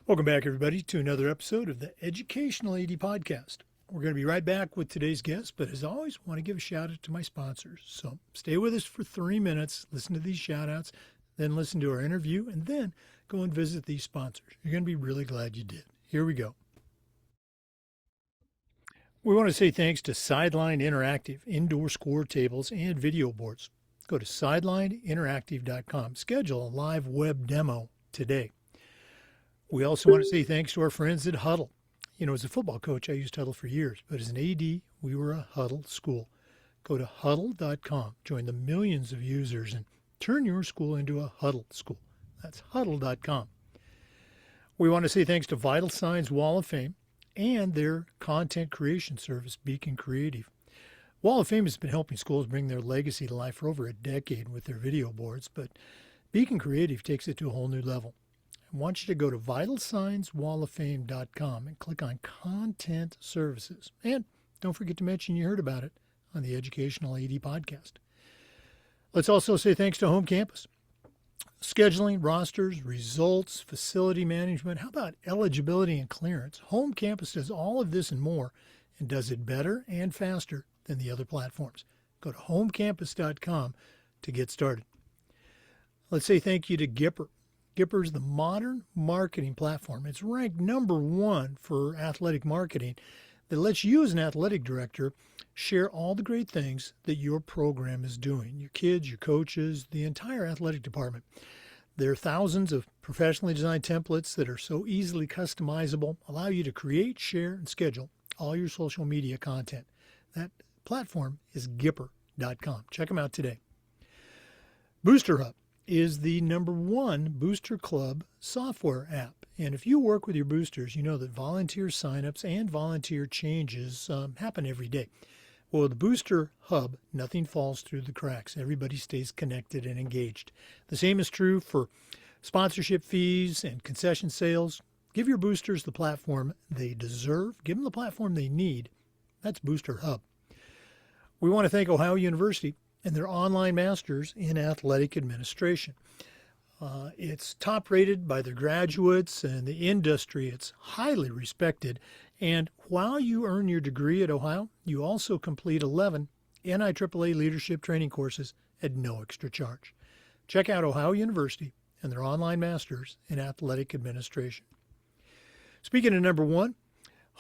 Welcome back, everybody, to another episode of the Educational AD Podcast. We're going to be right back with today's guest, but as always, I want to give a shout out to my sponsors. So stay with us for 3 minutes, listen to these shout outs, then listen to our interview, and then go and visit these sponsors. You're going to be really glad you did. Here we go. We want to say thanks to Sideline Interactive, indoor score tables and video boards. Go to sidelineinteractive.com. Schedule a live web demo today. We also want to say thanks to our friends at Huddle. You know, as a football coach, I used Huddle for years, but as an AD, we were a Huddle school. Go to huddle.com, join the millions of users, and turn your school into a Huddle school. That's huddle.com. We want to say thanks to Vital Signs Wall of Fame and their content creation service, Beacon Creative. Wall of Fame has been helping schools bring their legacy to life for over a decade with their video boards, but Beacon Creative takes it to a whole new level. I want you to go to vitalsignswalloffame.com and click on Content Services. And don't forget to mention you heard about it on the Educational AD Podcast. Let's also say thanks to Home Campus. Scheduling, rosters, results, facility management. How about eligibility and clearance? Home Campus does all of this and more and does it better and faster than the other platforms. Go to homecampus.com to get started. Let's say thank you to Gipper. Gipper is the modern marketing platform. It's ranked #1 for athletic marketing that lets you as an athletic director share all the great things that your program is doing. Your kids, your coaches, the entire athletic department. There are thousands of professionally designed templates that are so easily customizable, allow you to create, share, and schedule all your social media content. That platform is Gipper.com. Check them out today. Booster Hub is the #1 Booster Club software app. And if you work with your boosters, you know that volunteer signups and volunteer changes happen every day. Well, with the Booster Hub, nothing falls through the cracks. Everybody stays connected and engaged. The same is true for sponsorship fees and concession sales. Give your boosters the platform they deserve. Give them the platform they need. That's Booster Hub. We want to thank Ohio University and their online masters in athletic administration. It's top rated by their graduates and the industry. It's highly respected. And while you earn your degree at Ohio, you also complete 11 NIAAA leadership training courses at no extra charge. Check out Ohio University and their online masters in athletic administration. Speaking of #1,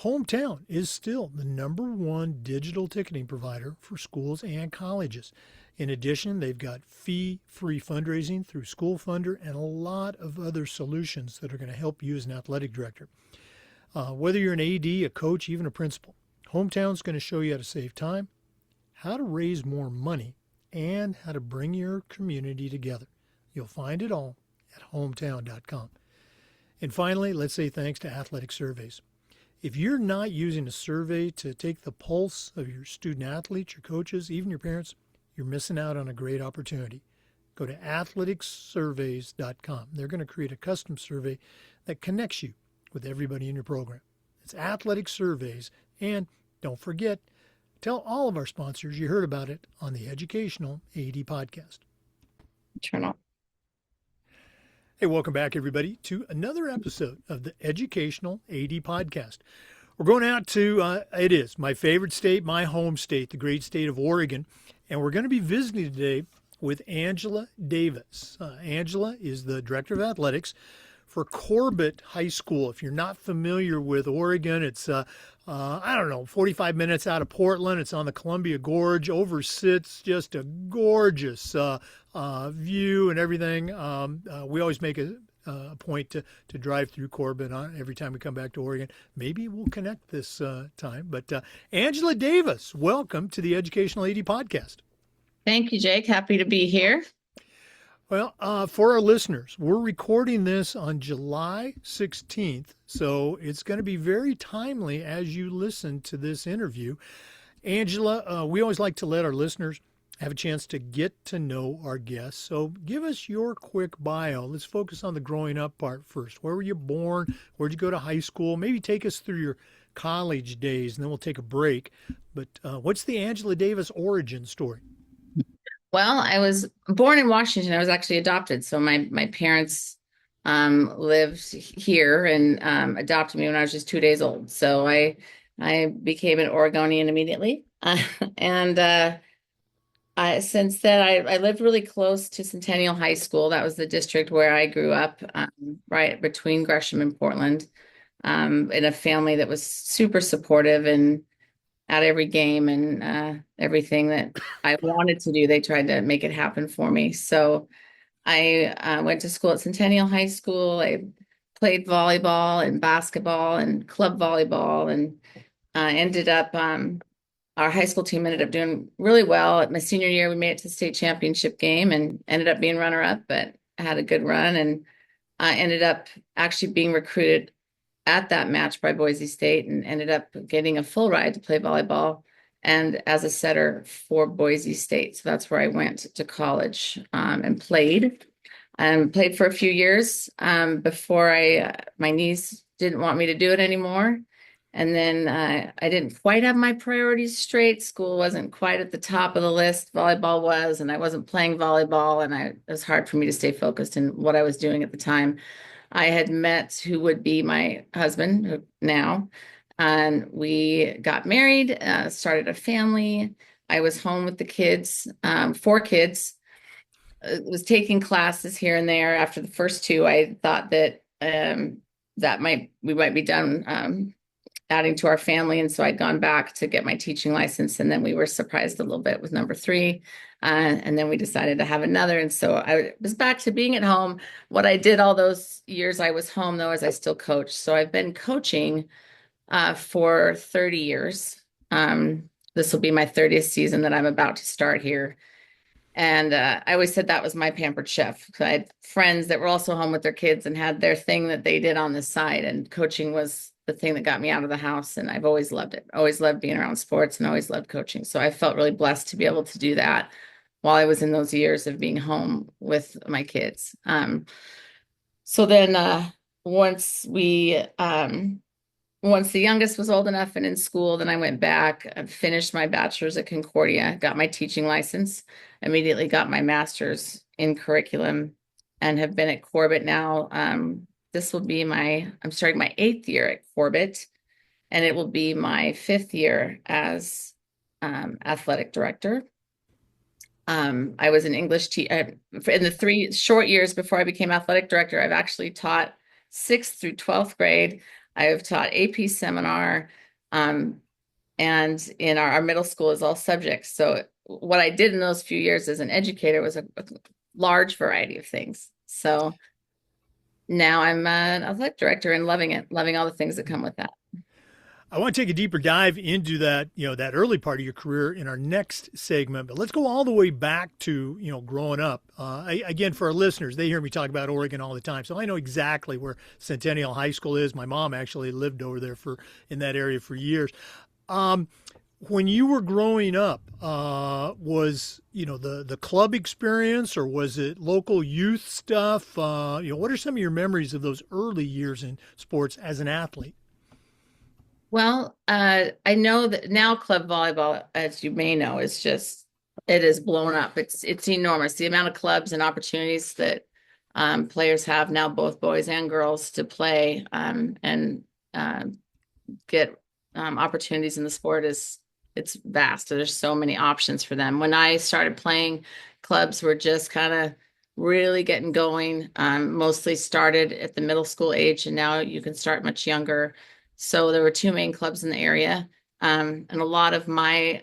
Hometown is still the #1 digital ticketing provider for schools and colleges. In addition, they've got fee-free fundraising through School Funder and a lot of other solutions that are going to help you as an athletic director. Whether you're an AD, a coach, even a principal, Hometown's going to show you how to save time, how to raise more money, and how to bring your community together. You'll find it all at hometown.com. And finally, let's say thanks to Athletic Surveys. If you're not using a survey to take the pulse of your student athletes, your coaches, even your parents, you're missing out on a great opportunity. Go to athleticsurveys.com. They're going to create a custom survey that connects you with everybody in your program. It's Athletic Surveys. And don't forget, tell all of our sponsors you heard about it on the Educational AD Podcast. Turn on. Hey, welcome back, everybody, to another episode of the Educational AD Podcast. We're going out to, it is my favorite state, my home state, the great state of Oregon, and we're going to be visiting today with Angela Davis. Angela is the Director of Athletics for Corbett High School. If you're not familiar with Oregon, it's, 45 minutes out of Portland. It's on the Columbia Gorge, oversits just a gorgeous view and everything. We always make a point to drive through Corbett every time we come back to Oregon. Maybe we'll connect this time. But Angela Davis, welcome to the Educational AD Podcast. Thank you, Jake. Happy to be here. Well, for our listeners, we're recording this on July 16th, so it's going to be very timely as you listen to this interview. Angela, we always like to let our listeners have a chance to get to know our guests. So give us your quick bio. Let's focus on the growing up part first. Where were you born? Where'd you go to high school? Maybe take us through your college days, and then we'll take a break. But what's the Angela Davis origin story? Well, I was born in Washington. I was actually adopted. So my parents lived here and adopted me when I was just 2 days old. So I became an Oregonian immediately. And since then, I lived really close to Centennial High School. That was the district where I grew up, right between Gresham and Portland, in a family that was super supportive and at every game and everything that I wanted to do, they tried to make it happen for me. So I went to school at Centennial High School. I played volleyball and basketball and club volleyball and ended up our high school team ended up doing really well. At my senior year, we made it to the state championship game and ended up being runner up, but I had a good run and I ended up actually being recruited at that match by Boise State and ended up getting a full ride to play volleyball and as a setter for Boise State. So that's where I went to college and played. Played for a few years before my knees didn't want me to do it anymore. And then I didn't quite have my priorities straight. School wasn't quite at the top of the list. Volleyball was, and I wasn't playing volleyball, and it was hard for me to stay focused in what I was doing at the time. I had met who would be my husband now, and we got married, started a family. I was home with the kids, 4 kids. Was taking classes here and there. After the first 2, I thought that we might be done adding to our family. And so I'd gone back to get my teaching license. And then we were surprised a little bit with number 3. And then we decided to have another. And so I was back to being at home. What I did all those years I was home, though, is I still coach. So I've been coaching for 30 years. This will be my 30th season that I'm about to start here. And I always said that was my pampered chef. I had friends that were also home with their kids and had their thing that they did on the side. And coaching was the thing that got me out of the house. And I've always loved it. Always loved being around sports and always loved coaching. So I felt really blessed to be able to do that while I was in those years of being home with my kids. So then once the youngest was old enough and in school, then I went back and finished my bachelor's at Concordia, got my teaching license, immediately got my master's in curriculum, and have been at Corbett now. This will be I'm starting my 8th year at Corbett, and it will be my 5th year as athletic director. I was an English teacher in the 3 short years before I became athletic director. I've actually taught 6th through 12th grade. I have taught AP seminar, and in our middle school is all subjects. So what I did in those few years as an educator was a large variety of things. So now I'm an athletic director and loving it, loving all the things that come with that. I want to take a deeper dive into that, that early part of your career in our next segment, but let's go all the way back to, growing up. Again, for our listeners, they hear me talk about Oregon all the time, so I know exactly where Centennial High School is. My mom actually lived over there in that area for years. When you were growing up, was, the club experience, or was it local youth stuff? What are some of your memories of those early years in sports as an athlete? Well, I know that now club volleyball, as you may know, it is blown up. It's enormous. The amount of clubs and opportunities that players have now, both boys and girls, to play and get opportunities in the sport it's vast. There's so many options for them. When I started playing, clubs were just kind of really getting going. Mostly started at the middle school age, and now you can start much younger. So there were 2 main clubs in the area. And a lot of my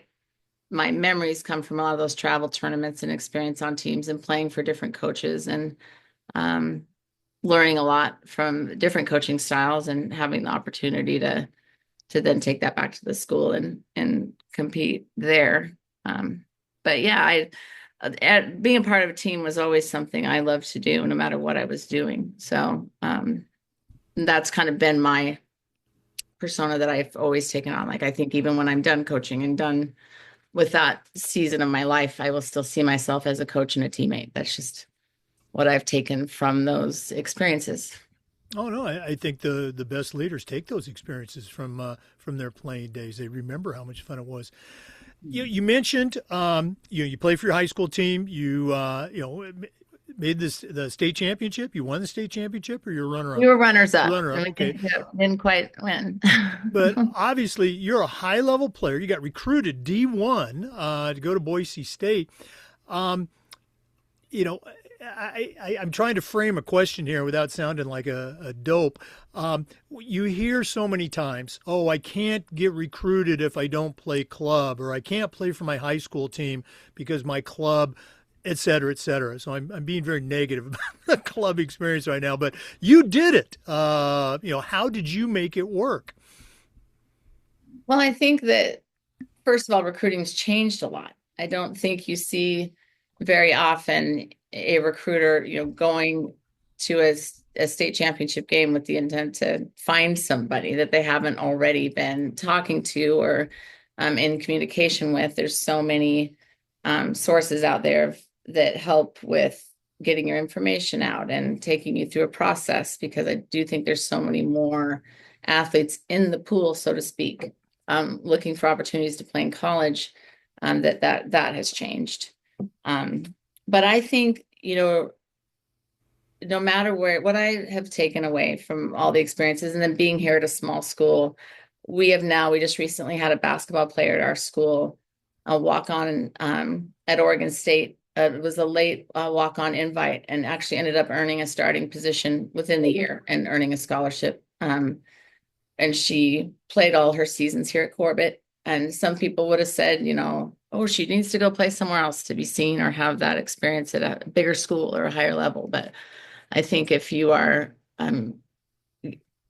memories come from a lot of those travel tournaments and experience on teams and playing for different coaches and learning a lot from different coaching styles and having the opportunity to then take that back to the school and compete there. But yeah, being a part of a team was always something I loved to do, no matter what I was doing. So that's kind of been my persona that I've always taken on. Like, I think even when I'm done coaching and done with that season of my life, I will still see myself as a coach and a teammate. That's just what I've taken from those experiences. Oh no, I think the best leaders take those experiences from their playing days. They remember how much fun it was. You mentioned you play for your high school team. You made the state championship. You won the state championship, or you're runner We up? were runners up, Runner and up. we Okay. didn't quite win. But obviously, you're a high level player. You got recruited D1 to go to Boise State. Um, you know, I'm trying to frame a question here without sounding like a dope. You hear so many times, oh, I can't get recruited if I don't play club, or I can't play for my high school team because my club, et cetera, et cetera. So I'm being very negative about the club experience right now, but you did it. How did you make it work? Well, I think that first of all, recruiting's changed a lot. I don't think you see very often a recruiter, going to a state championship game with the intent to find somebody that they haven't already been talking to or in communication with. There's so many sources out there that help with getting your information out and taking you through a process, because I do think there's so many more athletes in the pool, so to speak, looking for opportunities to play in college, that has changed. But I think, no matter what I have taken away from all the experiences, and then being here at a small school, we just recently had a basketball player at our school, a walk on at Oregon State. It was a late walk-on invite, and actually ended up earning a starting position within the year and earning a scholarship. And she played all her seasons here at Corbett. And some people would have said, oh, she needs to go play somewhere else to be seen or have that experience at a bigger school or a higher level. But I think if you are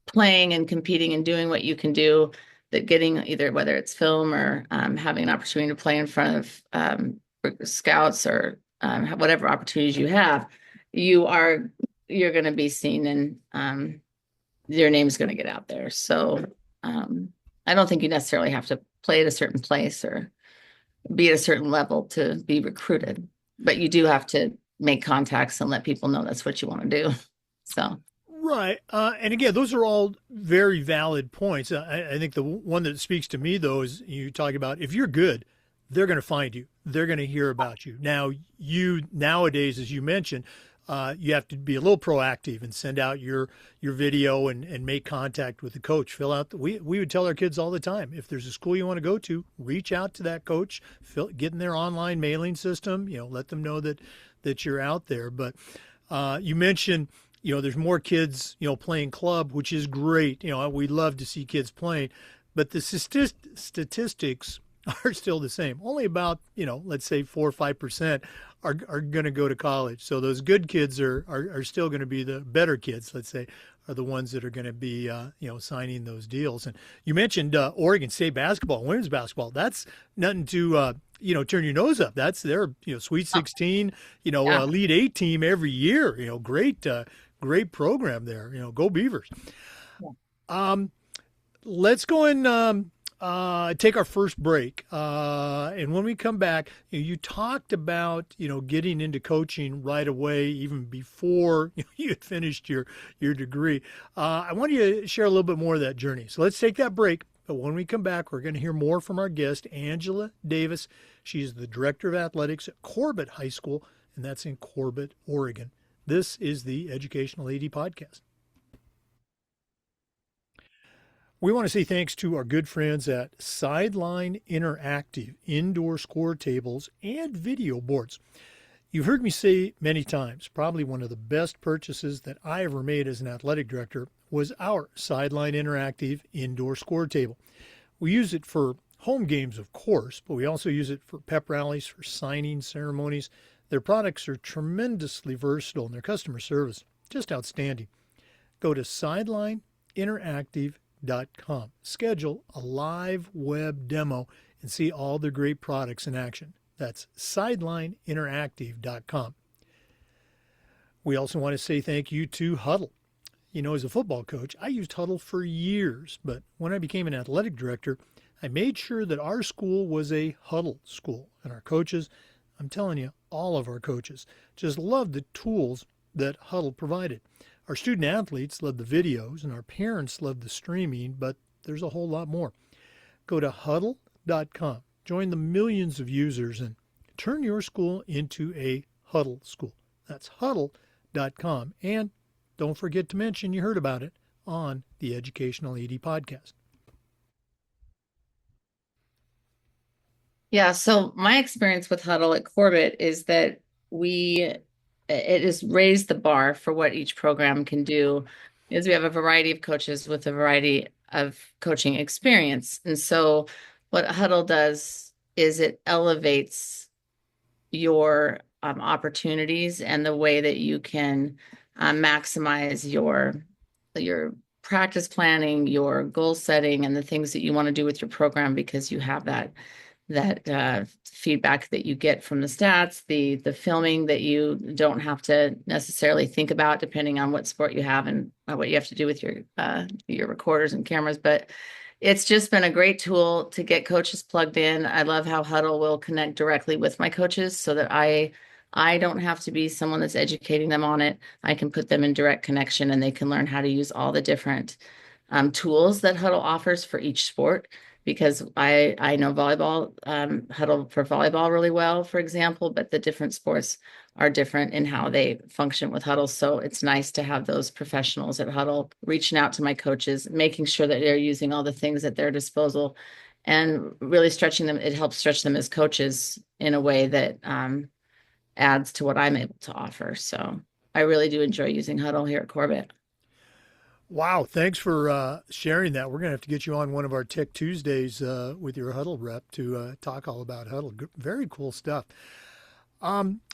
playing and competing and doing what you can do, that getting either, whether it's film or having an opportunity to play in front of scouts or whatever opportunities you have, you're going to be seen, and your name's going to get out there. So I don't think you necessarily have to play at a certain place or be at a certain level to be recruited, but you do have to make contacts and let people know that's what you want to do. So. Right. And again, those are all very valid points. I think the one that speaks to me, though, is you talk about if you're good, they're going to find you. They're going to hear about you. Now, nowadays, as you mentioned, you have to be a little proactive and send out your video and make contact with the coach. We would tell our kids all the time, if there's a school you want to go to, reach out to that coach, get in their online mailing system, let them know that you're out there. But you mentioned, there's more kids, playing club, which is great. We love to see kids playing, but the statistics are still the same. Only about, let's say 4 or 5% are going to go to college. So those good kids are still going to be the better kids, let's say, are the ones that are going to be, signing those deals. And you mentioned Oregon State basketball, women's basketball. That's nothing to, turn your nose up. That's their, Sweet 16, Elite 8 team every year. Great program there. Go Beavers. Let's go and take our first break. And when we come back, you talked about, getting into coaching right away, even before you had finished your degree. I want you to share a little bit more of that journey. So let's take that break. But when we come back, we're going to hear more from our guest, Angela Davis. She's the Director of Athletics at Corbett High School, and that's in Corbett, Oregon. This is the Educational AD Podcast. We want to say thanks to our good friends at Sideline Interactive indoor score tables and video boards. You've heard me say many times, probably one of the best purchases that I ever made as an athletic director was our Sideline Interactive indoor score table. We use it for home games, of course, but we also use it for pep rallies, for signing ceremonies. Their products are tremendously versatile, and their customer service just outstanding. Go to sidelineinteractive.com. Schedule a live web demo and see all their great products in action. That's sidelineinteractive.com. We also want to say thank you to Huddle. As a football coach, I used Huddle for years, but when I became an athletic director, I made sure that our school was a Huddle school. And our coaches, I'm telling you, all of our coaches just loved the tools that Huddle provided. Our student athletes loved the videos, and our parents loved the streaming, but there's a whole lot more. Go to huddle.com, join the millions of users, and turn your school into a Huddle school. That's huddle.com. And don't forget to mention you heard about it on the Educational AD podcast. Yeah, so my experience with Huddle at Corbett is that it has raised the bar for what each program can do, is we have a variety of coaches with a variety of coaching experience. And so what Huddle does is it elevates your opportunities and the way that you can maximize your practice planning, your goal setting, and the things that you want to do with your program because you have that feedback that you get from the stats, the filming that you don't have to necessarily think about depending on what sport you have and what you have to do with your recorders and cameras. But it's just been a great tool to get coaches plugged in. I love how Huddle will connect directly with my coaches so that I don't have to be someone that's educating them on it. I can put them in direct connection and they can learn how to use all the different tools that Huddle offers for each sport because I know volleyball, Huddle for volleyball really well, for example, but the different sports are different in how they function with Huddle. So it's nice to have those professionals at Huddle reaching out to my coaches, making sure that they're using all the things at their disposal and really stretching them. It helps stretch them as coaches in a way that adds to what I'm able to offer. So I really do enjoy using Huddle here at Corbett. Wow, thanks for sharing that. We're going to have to get you on one of our Tech Tuesdays with your Huddle rep to talk all about Huddle. Very cool stuff.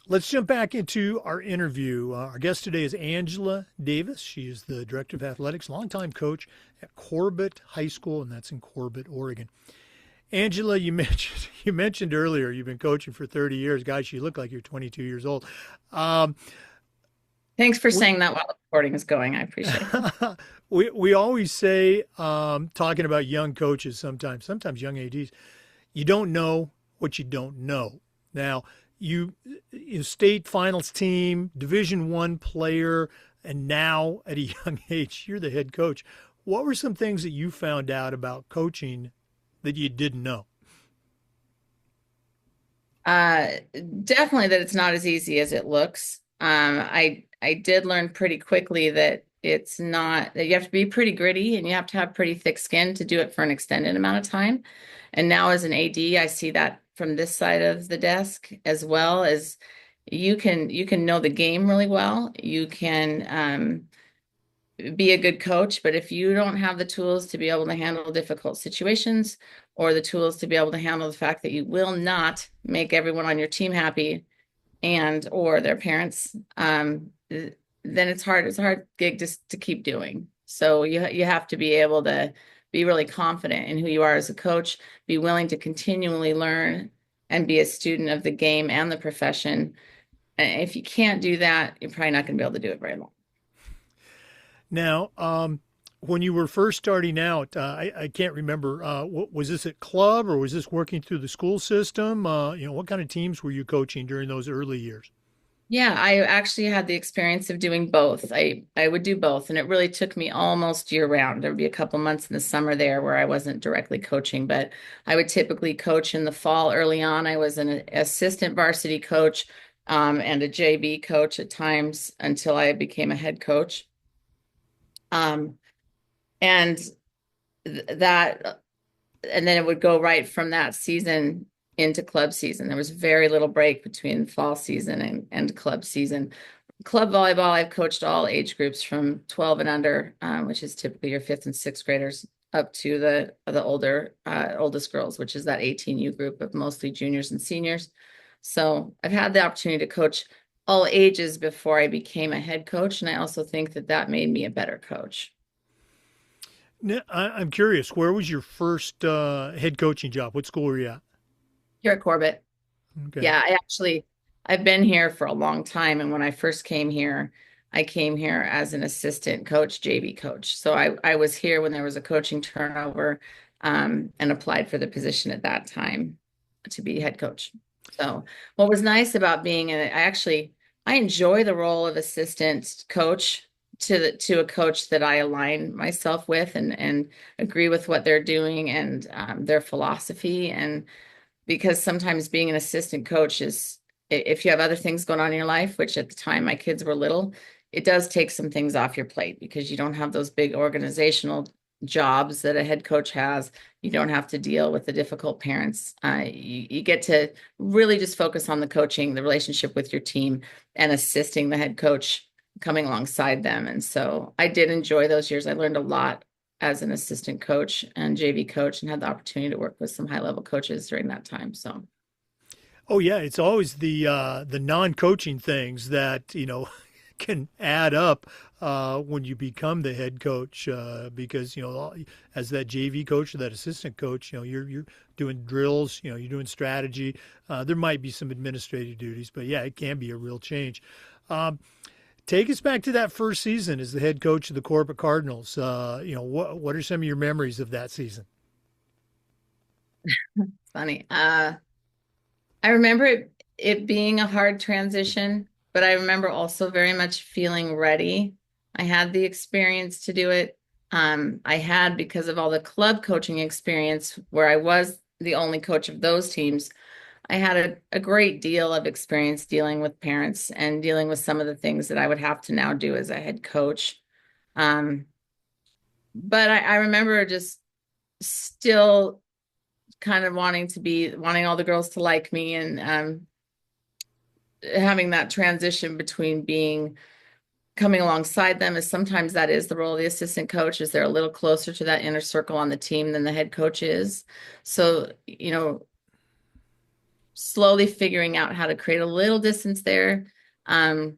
Let's jump back into our interview. Our guest today is Angela Davis. She is the Director of Athletics, longtime coach at Corbett High School, and that's in Corbett, Oregon. Angela, you mentioned earlier you've been coaching for 30 years. Guys, you look like you're 22 years old. Thanks for saying that while the recording is going. I appreciate it. we always say, talking about young coaches sometimes young ADs, you don't know what you don't know. Now, you state finals team, Division I player, and now at a young age, you're the head coach. What were some things that you found out about coaching that you didn't know? Definitely that it's not as easy as it looks. I did learn pretty quickly that it's not that you have to be pretty gritty and you have to have pretty thick skin to do it for an extended amount of time. And now as an AD, I see that from this side of the desk as well as you can know the game really well. You can be a good coach, but if you don't have the tools to be able to handle difficult situations or the tools to be able to handle the fact that you will not make everyone on your team happy and or their parents, then it's a hard gig to keep doing. So you have to be able to be really confident in who you are as a coach, be willing to continually learn and be a student of the game and the profession. And if you can't do that, you're probably not going to be able to do it very long. Now, when you were first starting out, I can't remember, was this at club or was this working through the school system? What kind of teams were you coaching during those early years? Yeah, I actually had the experience of doing both. I would do both, and it really took me almost year round. There would be a couple months in the summer there where I wasn't directly coaching, but I would typically coach in the fall early on. I was an assistant varsity coach and a JV coach at times until I became a head coach. And that, and then it would go right from that season into club season. There was very little break between fall season and club season. Club volleyball, I've coached all age groups from 12 and under, which is typically your fifth and sixth graders, up to the oldest girls, which is that 18U group of mostly juniors and seniors. So I've had the opportunity to coach all ages before I became a head coach, and I also think that made me a better coach. Now, I'm curious, where was your first head coaching job? What school were you at? Here at Corbett. Okay. Yeah, I've been here for a long time. And when I first came here, I came here as an assistant coach, JV coach. So I was here when there was a coaching turnover and applied for the position at that time to be head coach. So what was nice about being I enjoy the role of assistant coach to a coach that I align myself with and agree with what they're doing and their philosophy. And because sometimes being an assistant coach if you have other things going on in your life, which at the time my kids were little, it does take some things off your plate because you don't have those big organizational jobs that a head coach has. You don't have to deal with the difficult parents. You get to really just focus on the coaching, the relationship with your team, and assisting the head coach, coming alongside them. And so I did enjoy those years. I learned a lot as an assistant coach and JV coach, and had the opportunity to work with some high level coaches during that time. So Oh yeah, it's always the non-coaching things that can add up when you become the head coach because as that JV coach or that assistant coach, you're doing drills, you're doing strategy. There might be some administrative duties, but yeah, it can be a real change. Um, Take us back to that first season as the head coach of the Corbett Cardinals. What are some of your memories of that season? it's funny. I remember it being a hard transition, but I remember also very much feeling ready. I had the experience to do it. I had, because of all the club coaching experience where I was the only coach of those teams, I had a great deal of experience dealing with parents and dealing with some of the things that I would have to now do as a head coach. Um, but I remember just still kind of wanting all the girls to like me, and having that transition between coming alongside them, as sometimes that is the role of the assistant coach, is they're a little closer to that inner circle on the team than the head coach is. So, slowly figuring out how to create a little distance there, um,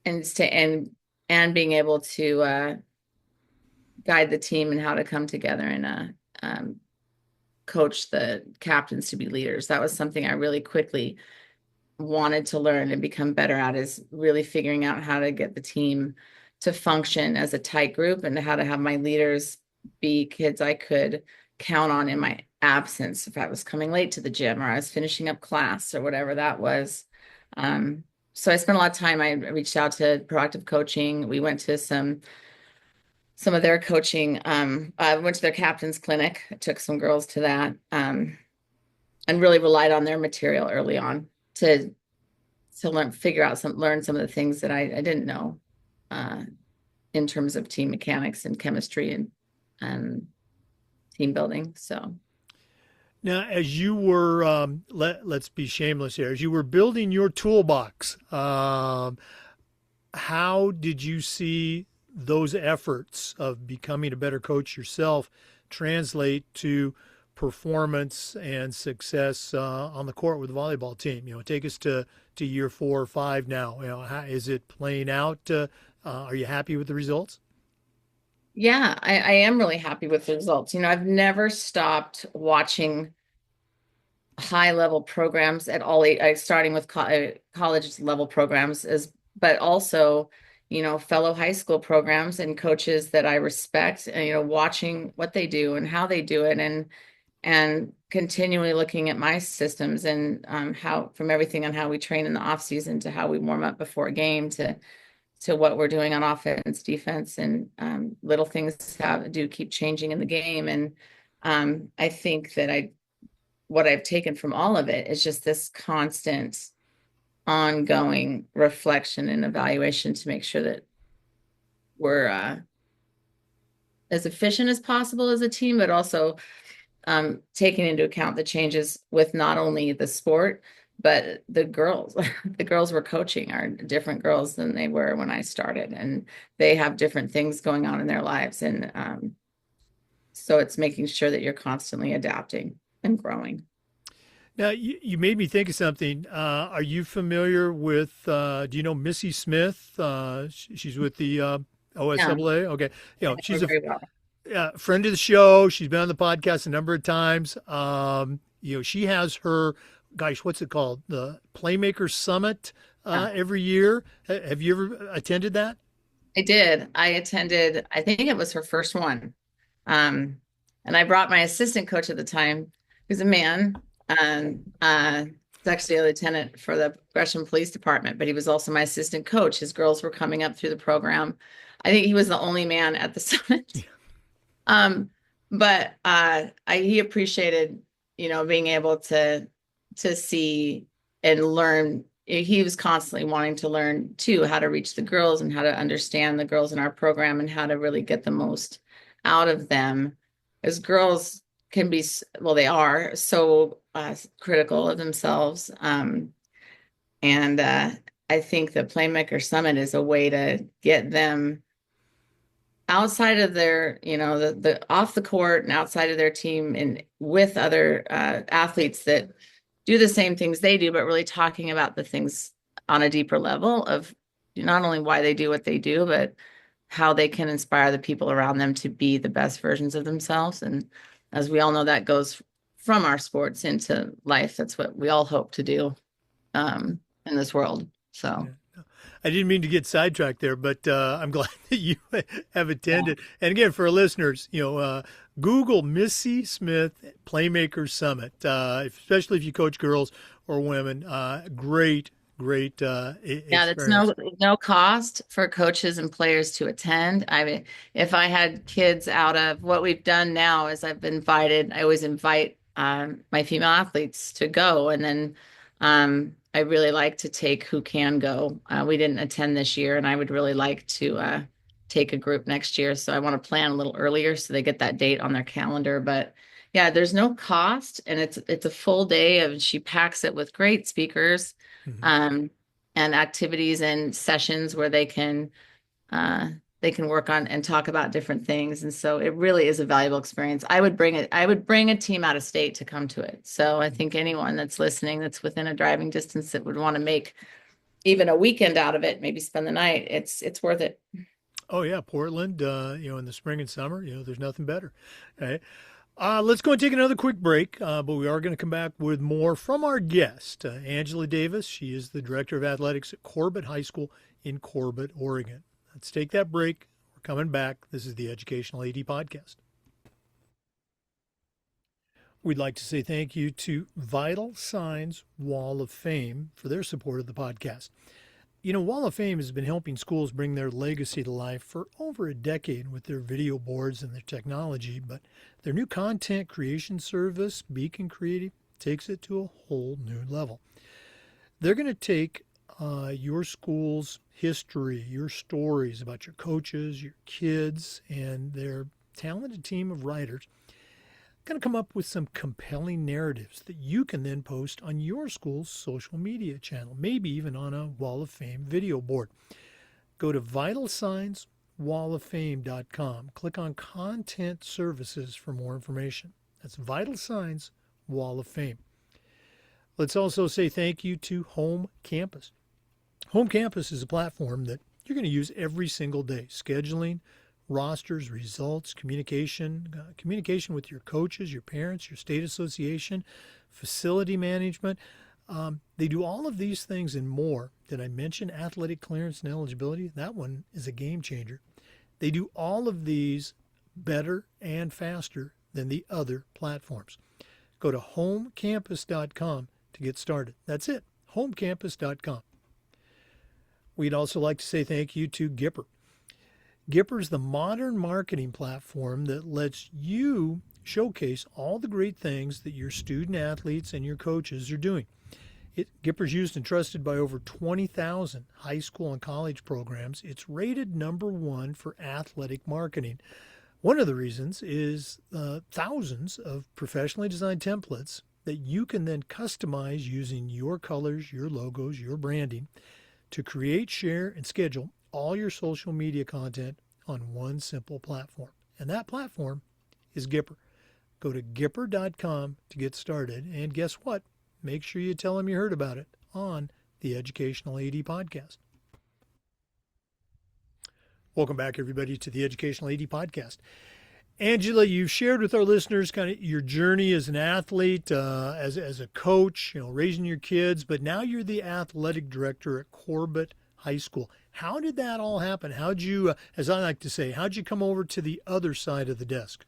and being able to guide the team and how to come together and coach the captains to be leaders. That was something I really quickly wanted to learn and become better at, is really figuring out how to get the team to function as a tight group, and how to have my leaders be kids I could count on in my absence if I was coming late to the gym or I was finishing up class or whatever that was. So I spent a lot of time. I reached out to Proactive Coaching. We went to some of their coaching. I went to their captain's clinic. I took some girls to that, and really relied on their material early on to learn some of the things that I didn't know uh, in terms of team mechanics and chemistry and team building. So Now, as you were, let's be shameless here, as you were building your toolbox, how did you see those efforts of becoming a better coach yourself translate to performance and success on the court with the volleyball team? Take us to year 4 or 5 now. How is it playing out? Are you happy with the results? yeah, I am really happy with the results. I've never stopped watching high level programs at all, starting with college level programs, but also, fellow high school programs and coaches that I respect, and, watching what they do and how they do it, and continually looking at my systems and how, from everything on how we train in the off season to how we warm up before a game to what we're doing on offense, defense, and little things do keep changing in the game. And I think that what I've taken from all of it is just this constant ongoing reflection and evaluation to make sure that we're as efficient as possible as a team, but also taking into account the changes with not only the sport, but the girls. The girls we're coaching are different girls than they were when I started, and they have different things going on in their lives. And so it's making sure that you're constantly adapting and growing. Now, you made me think of something. Are you familiar with, do you know Missy Smith? She's with the Yeah, OSAA. Okay. She's a very well. friend of the show. She's been on the podcast a number of times. She has her, gosh, what's it called? The Playmaker Summit Yeah. every year. Have you ever attended that? I did. I attended, I think it was her first one. Um, and I brought my assistant coach at the time, who's a man, and he's actually a lieutenant for the Gresham Police Department, but he was also my assistant coach. His girls were coming up through the program. I think he was the only man at the summit. Um, but he appreciated, being able to see and learn. He was constantly wanting to learn too, how to reach the girls and how to understand the girls in our program and how to really get the most out of them. As girls can be, well, they are so critical of themselves. And I think the Playmaker Summit is a way to get them outside of their, the off the court and outside of their team and with other athletes that do the same things they do, but really talking about the things on a deeper level of not only why they do what they do, but how they can inspire the people around them to be the best versions of themselves. And as we all know, that goes from our sports into life. That's what we all hope to do in this world. So. Yeah. I didn't mean to get sidetracked there, but I'm glad that you have Yeah. attended. And again, for our listeners, Google Missy Smith Playmaker Summit, especially if you coach girls or women. Great Yeah, that's experience. no cost for coaches and players to attend. I mean, if I had kids out of what we've done now is I always invite my female athletes to go. And then I really like to take who can go. We didn't attend this year, and I would really like to take a group next year. So I want to plan a little earlier so they get that date on their calendar. But yeah, there's no cost, and it's a full day of she packs it with great speakers. Mhm. Um, and activities and sessions where they can work on and talk about different things. And so it really is a valuable experience. I would bring a team out of state to come to it. So I think anyone that's listening that's within a driving distance that would want to make even a weekend out of it, maybe spend the night, it's worth it. Oh yeah, Portland. In the spring and summer, there's nothing better. Right? Let's go and take another quick break, but we are going to come back with more from our guest, Angela Davis. She is the director of athletics at Corbett High School in Corbett, Oregon. Let's take that break. We're coming back. This is the Educational AD Podcast. We'd like to say thank you to Vital Signs Wall of Fame for their support of the podcast. Wall of Fame has been helping schools bring their legacy to life for over a decade with their video boards and their technology, but their new content creation service, Beacon Creative, takes it to a whole new level. They're going to take your school's history, your stories about your coaches, your kids, and their talented team of writers, going to come up with some compelling narratives that you can then post on your school's social media channel, maybe even on a Wall of Fame video board. Go to vitalsignswalloffame.com. Click on Content Services for more information. That's Vital Signs Wall of Fame. Let's also say thank you to Home Campus. Home Campus is a platform that you're going to use every single day, scheduling, rosters, results, communication with your coaches, your parents, your state association, facility management. They do all of these things and more. Did I mention athletic clearance and eligibility? That one is a game changer. They do all of these better and faster than the other platforms. Go to homecampus.com to get started. That's it, homecampus.com. We'd also like to say thank you to Gipper. Gipper is the modern marketing platform that lets you showcase all the great things that your student athletes and your coaches are doing. Gipper's used and trusted by over 20,000 high school and college programs. It's rated #1 for athletic marketing. One of the reasons is thousands of professionally designed templates that you can then customize using your colors, your logos, your branding to create, share, and schedule all your social media content on one simple platform. And that platform is Gipper. Go to Gipper.com to get started. And guess what? Make sure you tell them you heard about it on the Educational AD Podcast. Welcome back, everybody, to the Educational AD Podcast. Angela, you've shared with our listeners kind of your journey as an athlete, as a coach, raising your kids, but now you're the athletic director at Corbett High School. How did that all happen? How'd you, as I like to say, how'd you come over to the other side of the desk?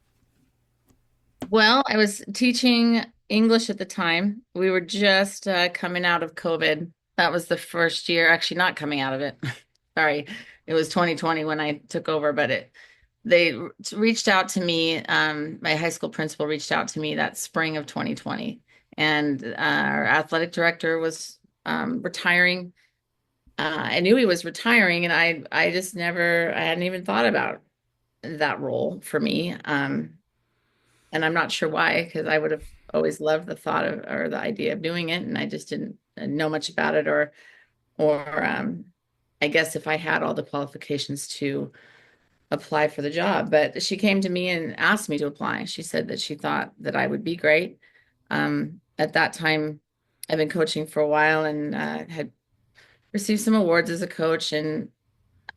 Well, I was teaching English at the time. We were just coming out of COVID. That was the first year, actually not coming out of it. Sorry, it was 2020 when I took over, but they reached out to me. My high school principal reached out to me that spring of 2020, and our athletic director was retiring. I knew he was retiring, and I just never, I hadn't even thought about that role for me. And I'm not sure why, because I would have always loved the thought of or the idea of doing it, and I just didn't know much about it, or I guess if I had all the qualifications to apply for the job. But she came to me and asked me to apply. She said that she thought that I would be great. At that time, I've been coaching for a while and had received some awards as a coach, and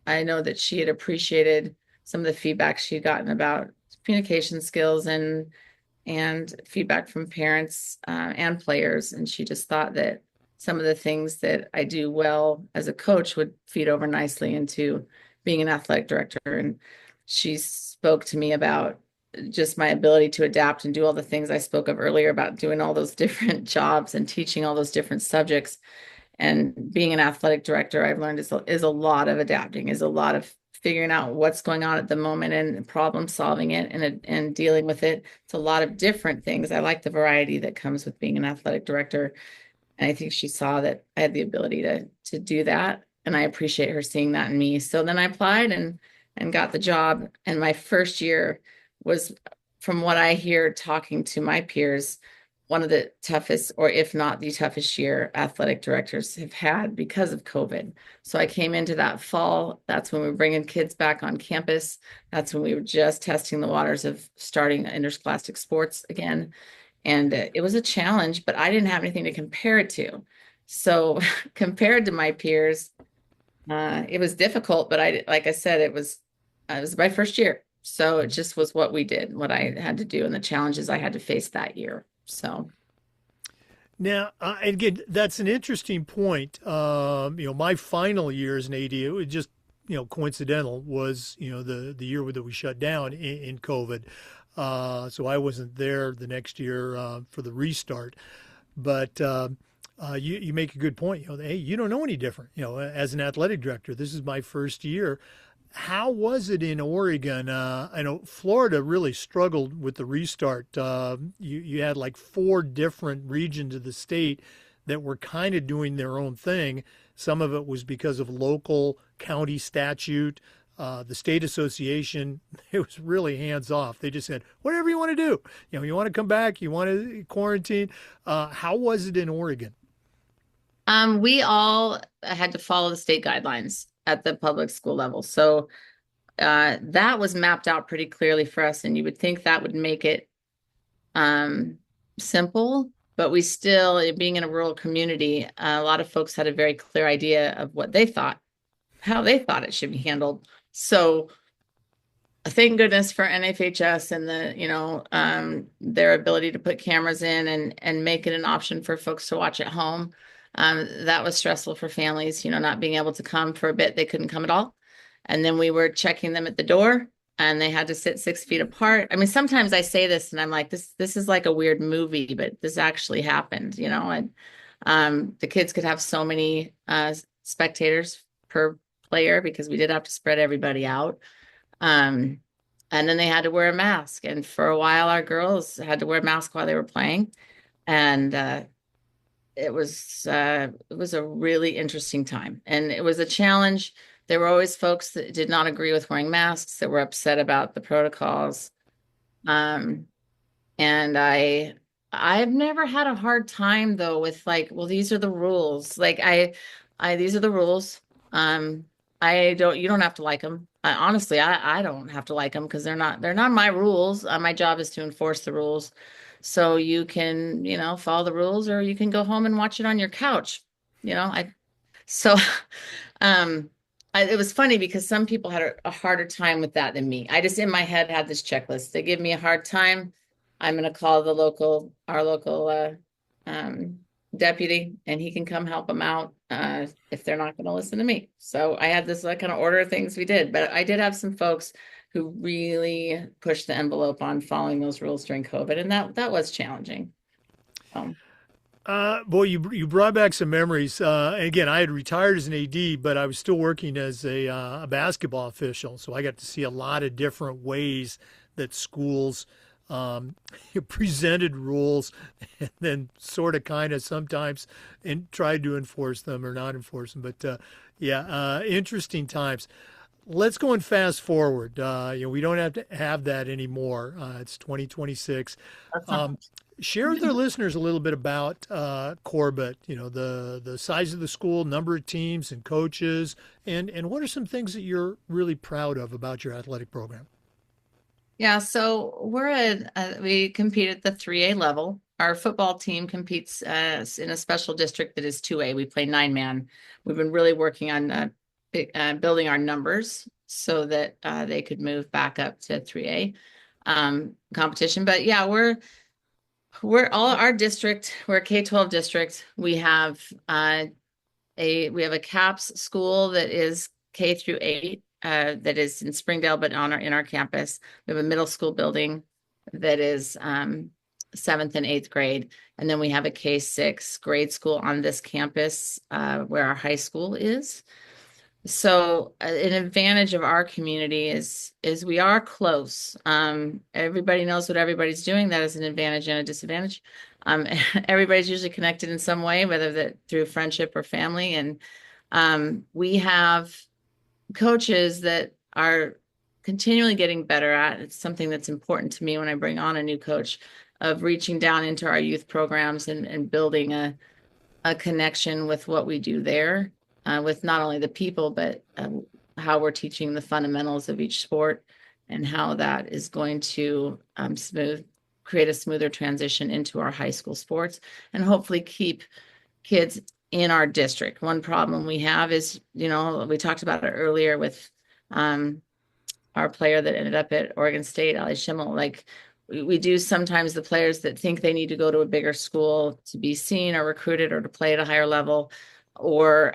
I know that she had appreciated some of the feedback she'd gotten about communication skills and feedback from parents and players. And she just thought that some of the things that I do well as a coach would feed over nicely into being an athletic director. And she spoke to me about just my ability to adapt and do all the things I spoke of earlier about doing all those different jobs and teaching all those different subjects. And being an athletic director, I've learned is a lot of adapting, is a lot of figuring out what's going on at the moment and problem solving it and dealing with it. It's a lot of different things. I like the variety that comes with being an athletic director. And I think she saw that I had the ability to do that. And I appreciate her seeing that in me. So then I applied and got the job. And my first year was, from what I hear talking to my peers, one of the toughest, or if not the toughest year athletic directors have had because of COVID. So I came into that fall. That's when we were bringing kids back on campus. That's when we were just testing the waters of starting interscholastic sports again. And it was a challenge, but I didn't have anything to compare it to. So compared to my peers, it was difficult, but like I said, it was my first year. So it just was what we did, what I had to do, and the challenges I had to face that year. So Now, again, that's an interesting point. My final year as an AD, it was just, coincidental, was, the year that we shut down in COVID. So I wasn't there the next year for the restart. But you make a good point. Hey, you don't know any different. As an athletic director, this is my first year. How was it in Oregon? I know Florida really struggled with the restart. You had like 4 different regions of the state that were kind of doing their own thing. Some of it was because of local county statute. The state association, it was really hands off. They just said, whatever you want to do. You want to come back, you want to quarantine. How was it in Oregon? we all had to follow the state guidelines at the public school level. So that was mapped out pretty clearly for us, and you would think that would make it simple, but we still, being in a rural community, a lot of folks had a very clear idea of what they thought, how they thought it should be handled. So thank goodness for NFHS and their ability to put cameras in and make it an option for folks to watch at home. That was stressful for families, not being able to come for a bit. They couldn't come at all. And then we were checking them at the door, and they had to sit 6 feet apart. I mean, sometimes I say this and I'm like, this is like a weird movie, but this actually happened, and the kids could have so many spectators per player because we did have to spread everybody out. And then they had to wear a mask. And for a while, our girls had to wear a mask while they were playing. And it was a really interesting time. And it was a challenge. There were always folks that did not agree with wearing masks, that were upset about the protocols. And I've never had a hard time though with like, well, these are the rules. Like these are the rules. You don't have to like them. Honestly, I don't have to like them because they're not my rules. My job is to enforce the rules. So you can, follow the rules, or you can go home and watch it on your couch. So, it was funny because some people had a harder time with that than me. I just in my head had this checklist. They give me a hard time, I'm going to call our local deputy, and he can come help them out if they're not going to listen to me. So I had this kind of order of things we did, but I did have some folks who really pushed the envelope on following those rules during COVID, and that was challenging. Boy, you brought back some memories. Again, I had retired as an AD, but I was still working as a basketball official, so I got to see a lot of different ways that schools presented rules and then sort of kind of sometimes and tried to enforce them or not enforce them. But interesting times. Let's go and fast forward. We don't have to have that anymore. It's 2026. That's not. Um, Share with our listeners a little bit about Corbett. The size of the school, number of teams and coaches, and what are some things that you're really proud of about your athletic program? Yeah, so we compete at the 3A level. Our football team competes in a special district that is 2A. We play 9-man. We've been really working on building our numbers so that they could move back up to 3A competition. But yeah, we're all our district. We're a K-12 district. We have a CAPS school that is K through 8 that is in Springdale, but in our campus. We have a middle school building that is 7th and 8th grade. And then we have a K-6 grade school on this campus where our high school is. So an advantage of our community is we are close. Everybody knows what everybody's doing. That is an advantage and a disadvantage. Everybody's usually connected in some way, whether that through friendship or family. And we have coaches that are continually getting better at. It's something that's important to me when I bring on a new coach, of reaching down into our youth programs and building a connection with what we do there, with not only the people, but how we're teaching the fundamentals of each sport and how that is going to create a smoother transition into our high school sports and hopefully keep kids in our district. One problem we have is, we talked about it earlier with our player that ended up at Oregon State, Ali Schimmel. Like we do sometimes, the players that think they need to go to a bigger school to be seen or recruited or to play at a higher level, or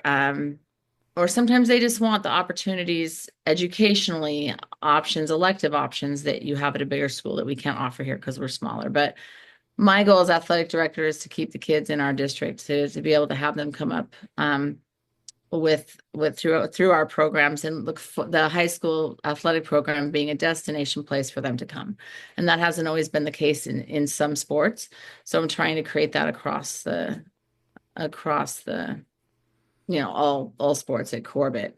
sometimes they just want the opportunities educationally, elective options that you have at a bigger school that we can't offer here because we're smaller. But my goal as athletic director is to keep the kids in our district, to be able to have them come up through our programs and look for the high school athletic program being a destination place for them to come. And that hasn't always been the case in some sports. So I'm trying to create that across the all sports at Corbett.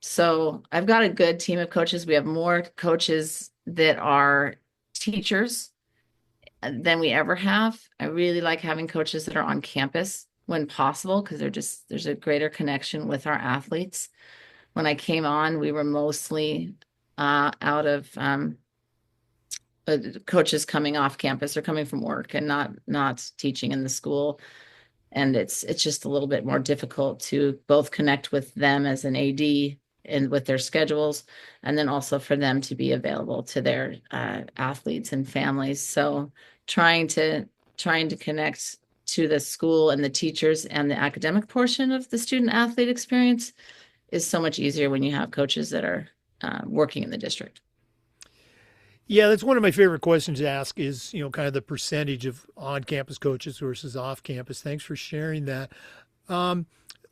So I've got a good team of coaches. We have more coaches that are teachers than we ever have. I really like having coaches that are on campus when possible, because there's a greater connection with our athletes. When I came on, we were mostly out of coaches coming off campus or coming from work and not teaching in the school. And it's just a little bit more difficult to both connect with them as an AD and with their schedules, and then also for them to be available to their athletes and families. So trying to connect to the school and the teachers and the academic portion of the student athlete experience is so much easier when you have coaches that are working in the district. Yeah, that's one of my favorite questions to ask is, kind of the percentage of on-campus coaches versus off-campus. Thanks for sharing that.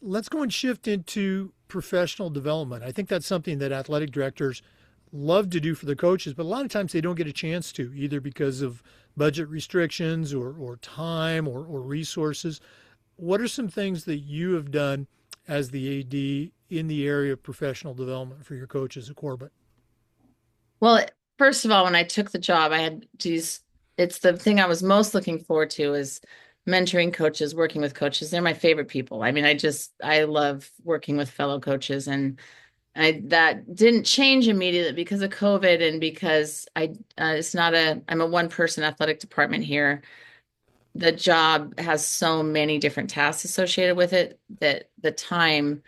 Let's go and shift into professional development. I think that's something that athletic directors love to do for the coaches, but a lot of times they don't get a chance to, either because of budget restrictions or time or resources. What are some things that you have done as the AD in the area of professional development for your coaches at Corbett? Well, first of all, when I took the job, it's the thing I was most looking forward to is mentoring coaches, working with coaches. They're my favorite people. I mean, I love working with fellow coaches, and that didn't change immediately because of COVID and because I'm a one-person athletic department here. The job has so many different tasks associated with it that the time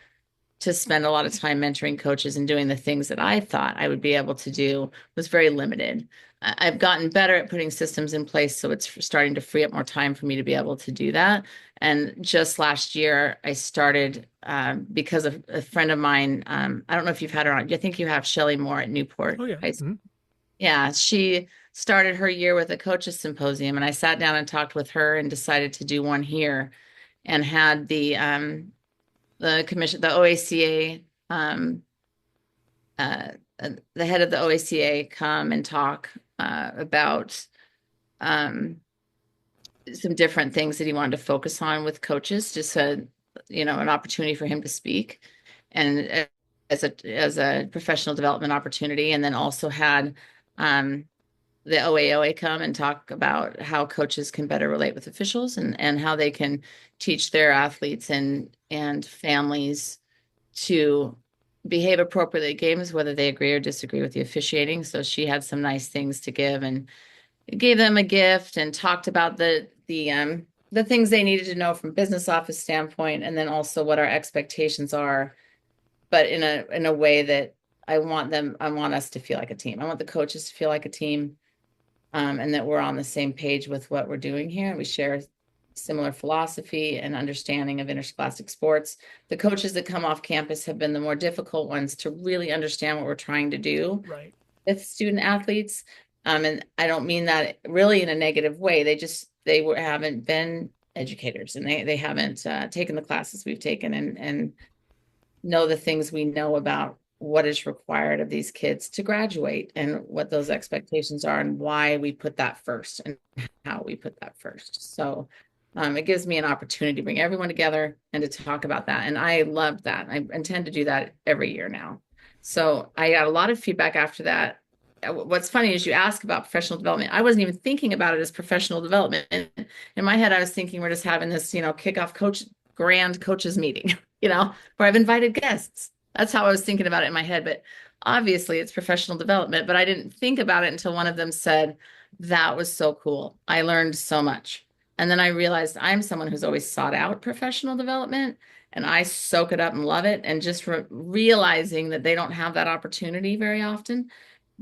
to spend a lot of time mentoring coaches and doing the things that I thought I would be able to do was very limited. I've gotten better at putting systems in place, so it's starting to free up more time for me to be able to do that. And just last year, I started because of a friend of mine. I don't know if you've had her on. I think you have Shelley Moore at Newport Oh, yeah. High School. Mm-hmm. Yeah, she started her year with a coaches symposium, and I sat down and talked with her and decided to do one here, and had the commission, the OACA, the head of the OACA come and talk about um, some different things that he wanted to focus on with coaches, just an opportunity for him to speak, and as a professional development opportunity, and then also had the OAOA come and talk about how coaches can better relate with officials, and how they can teach their athletes and families to behave appropriately at games, whether they agree or disagree with the officiating. So she had some nice things to give, and gave them a gift, and talked about the things they needed to know from business office standpoint, and then also what our expectations are, but in a way that I want us to feel like a team. I want the coaches to feel like a team, and that we're on the same page with what we're doing here. We share similar philosophy and understanding of interscholastic sports. The coaches that come off campus have been the more difficult ones to really understand what we're trying to do Right. with student athletes. And I don't mean that really in a negative way. They haven't been educators, and they haven't taken the classes we've taken, and know the things we know about what is required of these kids to graduate, and what those expectations are, and why we put that first, and how we put that first. So it gives me an opportunity to bring everyone together and to talk about that. And I loved that. I intend to do that every year now. So I got a lot of feedback after that. What's funny is you ask about professional development. I wasn't even thinking about it as professional development. In my head, I was thinking we're just having this, kickoff grand coaches meeting, where I've invited guests. That's how I was thinking about it in my head. But obviously it's professional development, but I didn't think about it until one of them said, that was so cool. I learned so much. And then I realized I'm someone who's always sought out professional development, and I soak it up and love it. And just realizing that they don't have that opportunity very often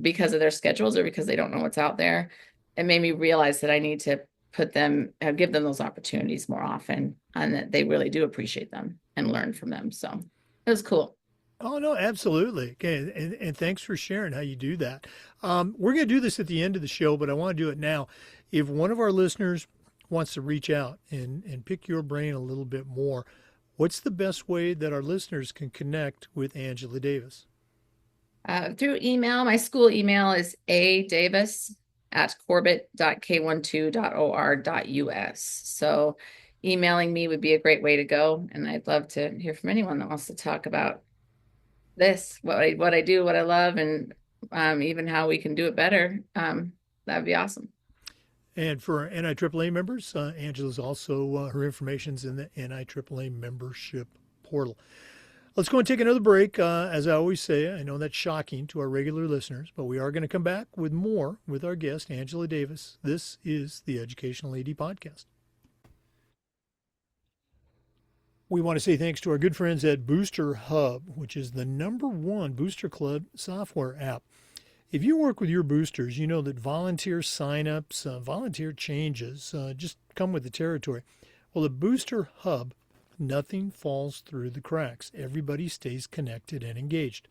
because of their schedules, or because they don't know what's out there, it made me realize that I need to give them those opportunities more often, and that they really do appreciate them and learn from them. So it was cool. Oh, no, absolutely. Okay. And thanks for sharing how you do that. We're going to do this at the end of the show, but I want to do it now. If one of our listeners wants to reach out and pick your brain a little bit more, what's the best way that our listeners can connect with Angela Davis? Through email. My school email is adavis@corbett.k12.or.us. So emailing me would be a great way to go. And I'd love to hear from anyone that wants to talk about this, what I do, what I love, and even how we can do it better. That'd be awesome. And for our NIAAA members, Angela's also, her information's in the NIAAA membership portal. Let's go and take another break. As I always say, I know that's shocking to our regular listeners, but we are going to come back with more with our guest, Angela Davis. This is the Educational AD Podcast. We want to say thanks to our good friends at Booster Hub, which is the #1 Booster Club software app. If you work with your boosters, you know that volunteer signups, volunteer changes just come with the territory. Well, at Booster Hub, nothing falls through the cracks. Everybody stays connected and engaged.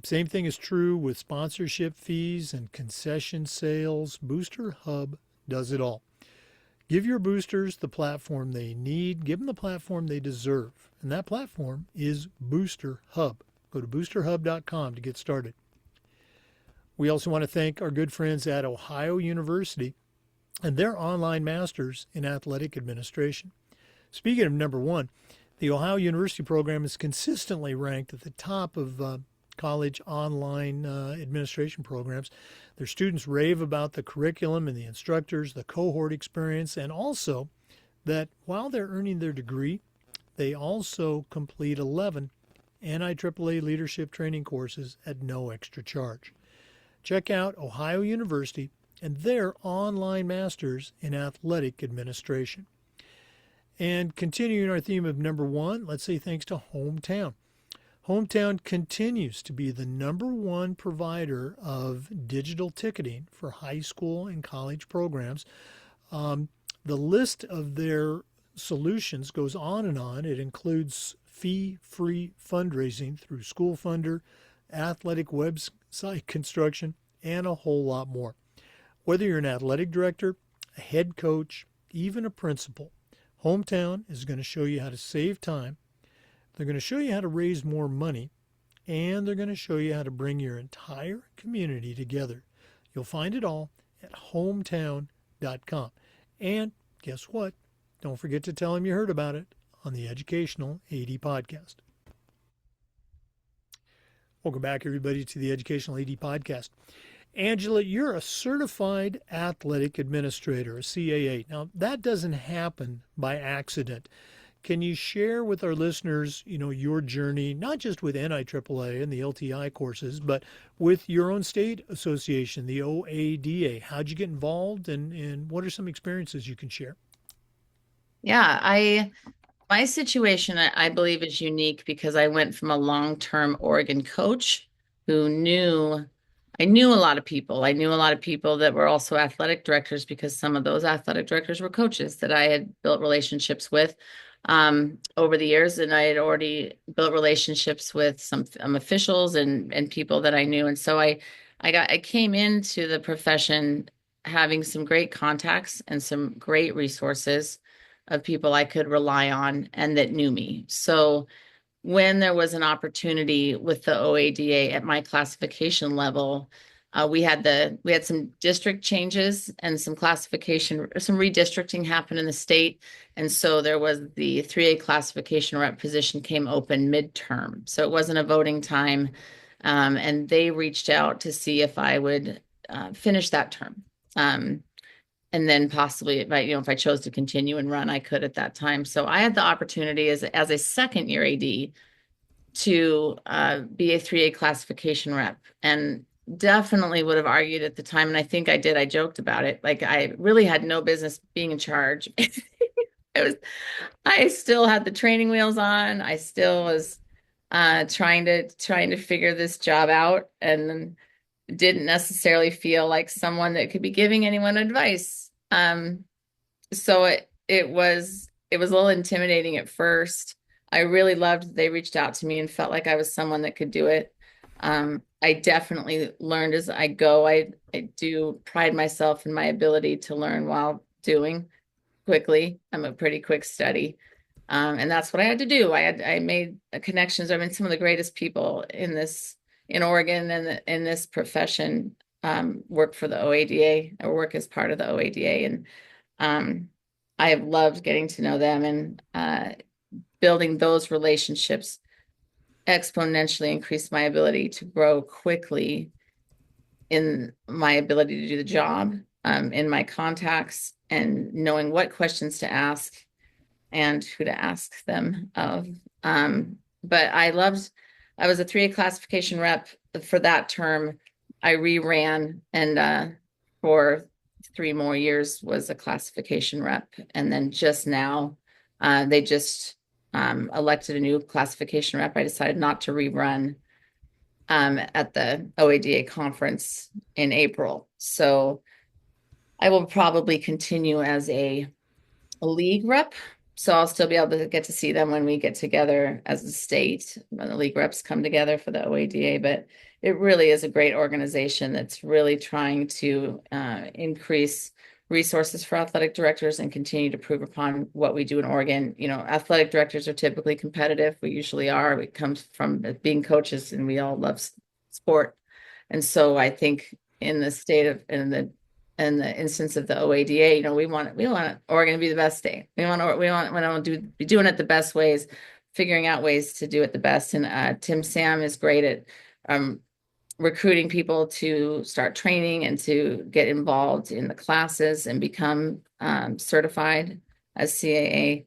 Same thing is true with sponsorship fees and concession sales. Booster Hub does it all. Give your boosters the platform they need. Give them the platform they deserve. And that platform is Booster Hub. Go to boosterhub.com to get started. We also want to thank our good friends at Ohio University and their online masters in athletic administration. Speaking of #1, the Ohio University program is consistently ranked at the top of college online administration programs. Their students rave about the curriculum and the instructors, the cohort experience, and also that while they're earning their degree, they also complete 11 NIAAA leadership training courses at no extra charge. Check out Ohio University and their online masters in athletic administration. And continuing our theme of #1, let's say thanks to Hometown. Hometown continues to be the #1 provider of digital ticketing for high school and college programs. The list of their solutions goes on and on. It includes fee-free fundraising through School Funder, athletic website construction, and a whole lot more. Whether you're an athletic director, a head coach, even a principal, Hometown is going to show you how to save time. They're going to show you how to raise more money, and they're going to show you how to bring your entire community together You'll find it all at hometown.com. And guess what? Don't forget to tell them you heard about it on the Educational AD Podcast. Welcome back, everybody, to the Educational AD Podcast. Angela, you're a certified athletic administrator, a CAA. Now, that doesn't happen by accident. Can you share with our listeners, your journey, not just with NIAAA and the LTI courses, but with your own state association, the OADA? How'd you get involved, and what are some experiences you can share? Yeah, my situation, I believe, is unique because I went from a long-term Oregon coach who I knew a lot of people. I knew a lot of people that were also athletic directors because some of those athletic directors were coaches that I had built relationships with over the years. And I had already built relationships with some officials and people that I knew. And so I came into the profession having some great contacts and some great resources of people I could rely on and that knew me. So when there was an opportunity with the OADA at my classification level, we had some district changes and some redistricting happen in the state. And so there was the 3A classification rep position came open midterm. So it wasn't a voting time. And they reached out to see if I would finish that term. And then possibly if I chose to continue and run, I could at that time. So I had the opportunity as a second year AD to be a 3A classification rep, and definitely would have argued at the time. And I think I did. I joked about it. Like I really had no business being in charge. I still had the training wheels on. I still was trying to figure this job out, and didn't necessarily feel like someone that could be giving anyone advice. So it was a little intimidating at first. I really loved that they reached out to me and felt like I was someone that could do it. I definitely learned as I go. I do pride myself in my ability to learn while doing quickly. I'm a pretty quick study. And that's what I had to do. I made connections. I mean, some of the greatest people in Oregon and in this profession work for the OADA or work as part of the OADA. And I have loved getting to know them, and building those relationships exponentially increased my ability to grow quickly in my ability to do the job, in my contacts, and knowing what questions to ask and who to ask them of. But I was a 3A classification rep for that term. I reran and for 3 more years was a classification rep. And then just now, they just elected a new classification rep. I decided not to rerun at the OADA conference in April. So I will probably continue as a league rep. So I'll still be able to get to see them when we get together as a state, when the league reps come together for the OADA. But it really is a great organization that's really trying to increase resources for athletic directors and continue to prove upon what we do in Oregon. Athletic directors are typically competitive. We usually are. We come from being coaches, and we all love sport. And so I think in the state of in the instance of the OADA, we want Oregon to be the best state. We want to be doing it the best ways, figuring out ways to do it the best. And Tim Sam is great at recruiting people to start training and to get involved in the classes and become certified as CAA.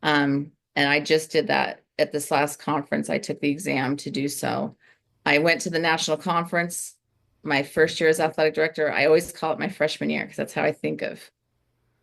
And I just did that at this last conference. I took the exam to do so. I went to the national conference my first year as athletic director. I always call it my freshman year because that's how I think of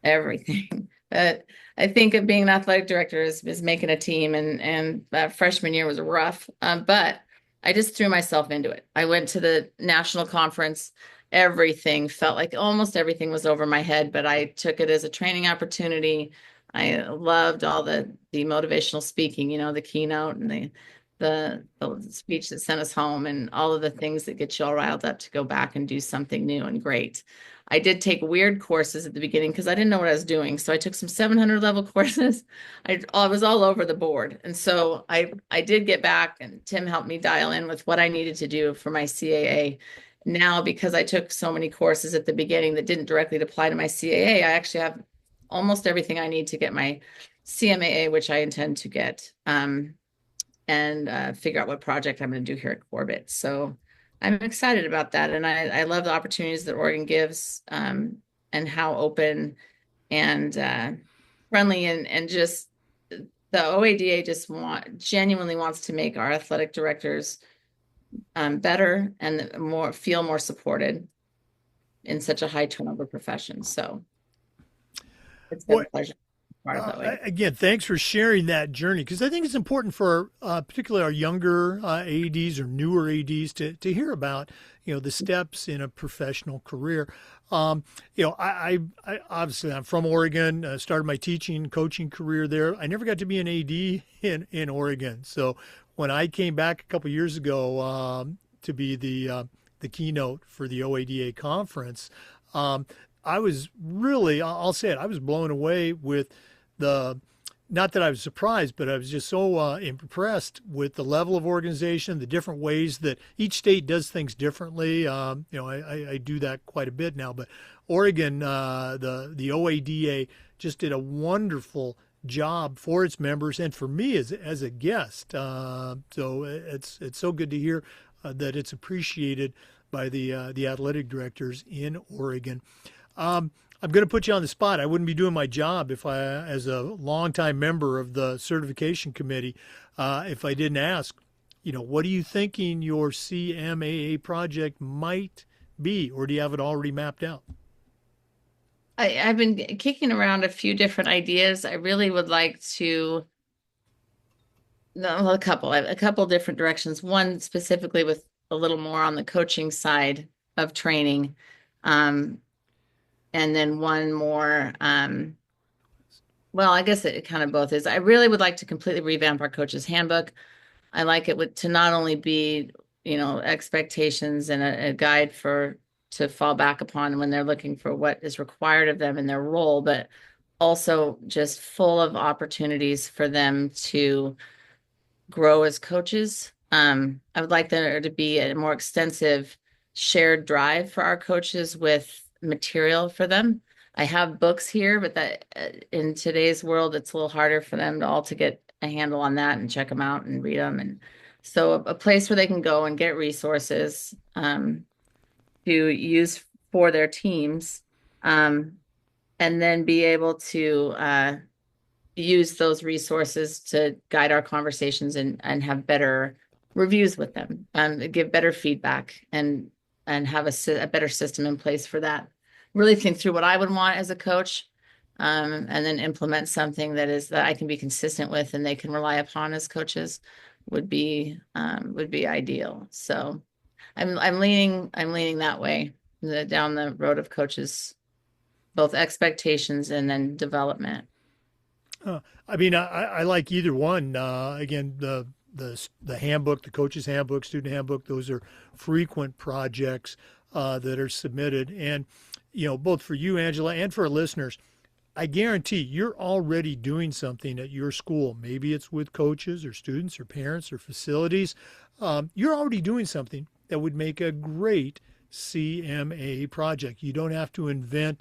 everything. But I think of being an athletic director is making a team, and that freshman year was rough. But I just threw myself into it. I went to the national conference. Everything felt like almost everything was over my head, but I took it as a training opportunity. I loved all the motivational speaking, the keynote and the speech that sent us home, and all of the things that get you all riled up to go back and do something new and great. I did take weird courses at the beginning because I didn't know what I was doing. So I took some 700 level courses. I was all over the board. And so I did get back, and Tim helped me dial in with what I needed to do for my CAA. now, because I took so many courses at the beginning that didn't directly apply to my CAA, I actually have almost everything I need to get my CMAA, which I intend to get, and figure out what project I'm going to do here at Corbett. So I'm excited about that. And I love the opportunities that Oregon gives, and how open and friendly, and just the OADA just genuinely wants to make our athletic directors better and feel more supported in such a high turnover profession. So it's been Boy, a pleasure to be part of that way. again, thanks for sharing that journey, because I think it's important for particularly our younger ADs or newer ADs to hear about, the steps in a professional career. I obviously I'm from Oregon, started my teaching coaching career there. I never got to be an AD in Oregon. So when I came back a couple years ago to be the keynote for the OADA conference, I was really, I'll say it, I was blown away with not that I was surprised, but I was just so impressed with the level of organization, the different ways that each state does things differently. I do that quite a bit now, but Oregon, the OADA just did a wonderful job for its members and for me as a guest. So it's so good to hear that it's appreciated by the athletic directors in Oregon. I'm going to put you on the spot. I wouldn't be doing my job as a longtime member of the certification committee, if I didn't ask, what are you thinking your CMAA project might be, or do you have it already mapped out? I've been kicking around a few different ideas. I really would like to, no, a couple different directions. One specifically with a little more on the coaching side of training. And then one more, well, I guess it kind of both is. I really would like to completely revamp our coach's handbook. I like it to not only be, expectations and a guide to fall back upon when they're looking for what is required of them in their role, but also just full of opportunities for them to grow as coaches. I would like there to be a more extensive shared drive for our coaches with material for them. I have books here, but that in today's world, it's a little harder for them to all to get a handle on that and check them out and read them. And so a place where they can go and get resources to use for their teams, and then be able to use those resources to guide our conversations and have better reviews with them, give better feedback, and have a better system in place for that. Really think through what I would want as a coach, and then implement something that I can be consistent with and they can rely upon as coaches would be ideal. So I'm leaning that way, down the road of coaches, both expectations and then development. I like either one. Again, the handbook, the coach's handbook, student handbook, those are frequent projects that are submitted. And, both for you, Angela, and for our listeners, I guarantee you're already doing something at your school. Maybe it's with coaches or students or parents or facilities. You're already doing something that would make a great CMA project. You don't have to invent,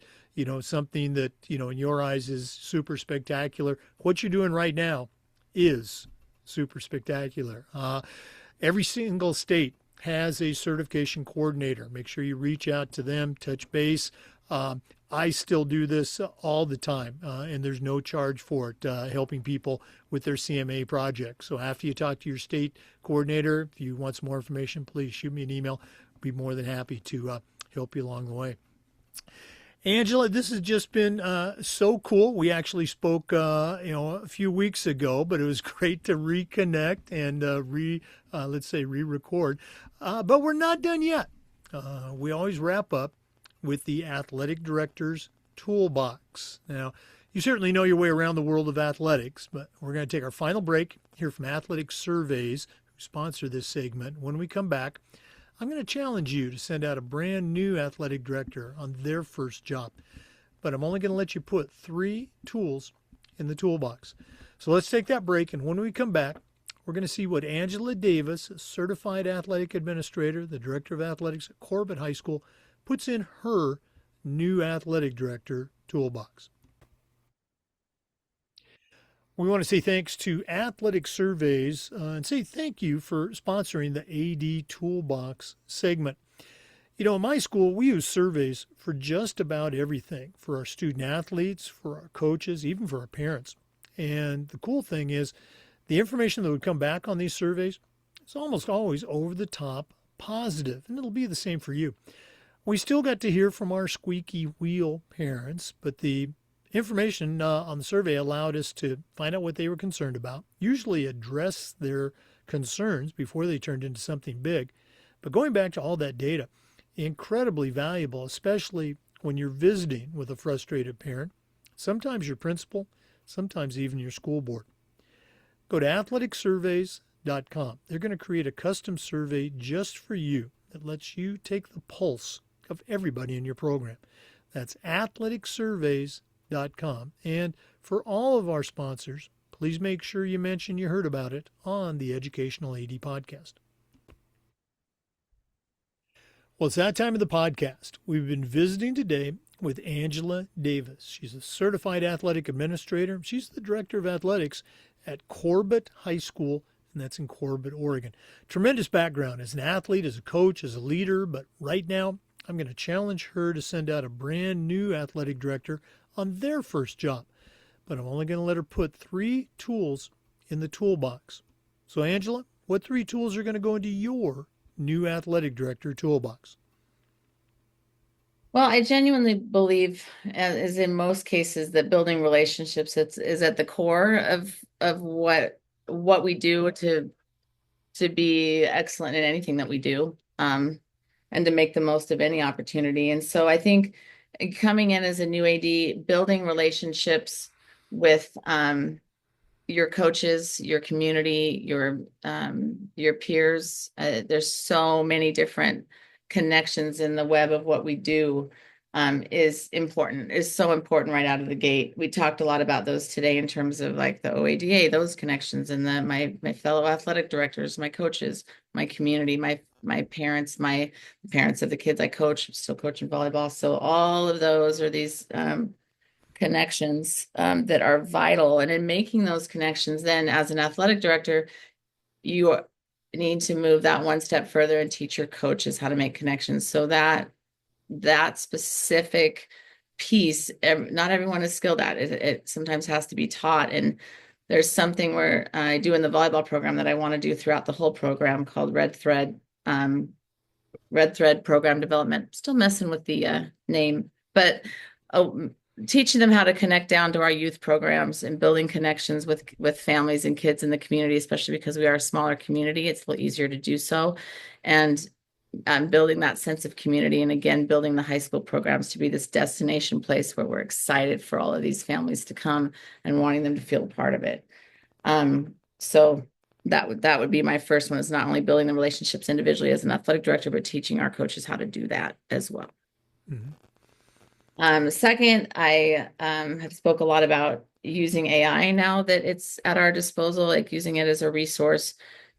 something that, in your eyes is super spectacular. What you're doing right now is super spectacular. Every single state has a certification coordinator. Make sure you reach out to them, touch base. I still do this all the time, and there's no charge for it, helping people with their CMA project. So after you talk to your state coordinator, if you want some more information, please shoot me an email. I'd be more than happy to help you along the way. Angela, this has just been so cool. We actually spoke, a few weeks ago, but it was great to reconnect and re-record. But we're not done yet. We always wrap up with the athletic director's toolbox. Now, you certainly know your way around the world of athletics, but we're going to take our final break, hear from Athletic Surveys, who sponsor this segment. When we come back, I'm going to challenge you to send out a brand new athletic director on their first job. But I'm only going to let you put 3 tools in the toolbox. So let's take that break, and when we come back, we're we're going to see what Angela Davis, a certified athletic administrator, the director of athletics at Corbett High School, puts in her new athletic director toolbox. We want to say thanks to Athletic Surveys and say thank you for sponsoring the AD Toolbox segment. You know, in my school, we use surveys for just about everything, for our student athletes, for our coaches, even for our parents. And the cool thing is, the information that would come back on these surveys is almost always over the top positive, and it'll be the same for you. We still got to hear from our squeaky wheel parents, but the information on the survey allowed us to find out what they were concerned about, usually address their concerns before they turned into something big. But going back to all that data, incredibly valuable, especially when you're visiting with a frustrated parent, sometimes your principal, sometimes even your school board. Go to athleticsurveys.com. They're going to create a custom survey just for you that lets you take the pulse of everybody in your program. That's athleticsurveys.com. And for all of our sponsors, please make sure you mention you heard about it on the Educational AD podcast. Well, it's that time of the podcast. We've been visiting today with Angela Davis. She's a certified athletic administrator. She's the director of athletics at Corbett High School, and that's in Corbett, Oregon. Tremendous background as an athlete, as a coach, as a leader, but right now I'm going to challenge her to send out a brand new athletic director on their first job. But I'm only going to let her put 3 tools in the toolbox. So, Angela, what 3 tools are going to go into your new athletic director toolbox? Well, I genuinely believe, as in most cases, that building relationships is at the core of what we do to be excellent in anything that we do, and to make the most of any opportunity. And so I think coming in as a new AD, building relationships with your coaches, your community, your peers. There's so many different connections in the web of what we do, is so important right out of the gate. We talked a lot about those today in terms of like the OADA, those connections, and my fellow athletic directors, my coaches, my community, my parents, my parents of the kids I coach. I'm still coaching volleyball. So all of those are these connections that are vital. And in making those connections, then as an athletic director, you need to move that one step further and teach your coaches how to make connections, so that specific piece, not everyone is skilled at it. It sometimes has to be taught. And there's something where I do in the volleyball program that I want to do throughout the whole program called Red Thread Program Development. Still messing with the name, but teaching them how to connect down to our youth programs and building connections with families and kids in the community, especially because we are a smaller community. It's a little easier to do so. And building that sense of community, and again, building the high school programs to be this destination place where we're excited for all of these families to come and wanting them to feel a part of it. So that would be my first one, is not only building the relationships individually as an athletic director, but teaching our coaches how to do that as well. Mm-hmm. Second, I have spoke a lot about using AI now that it's at our disposal, like using it as a resource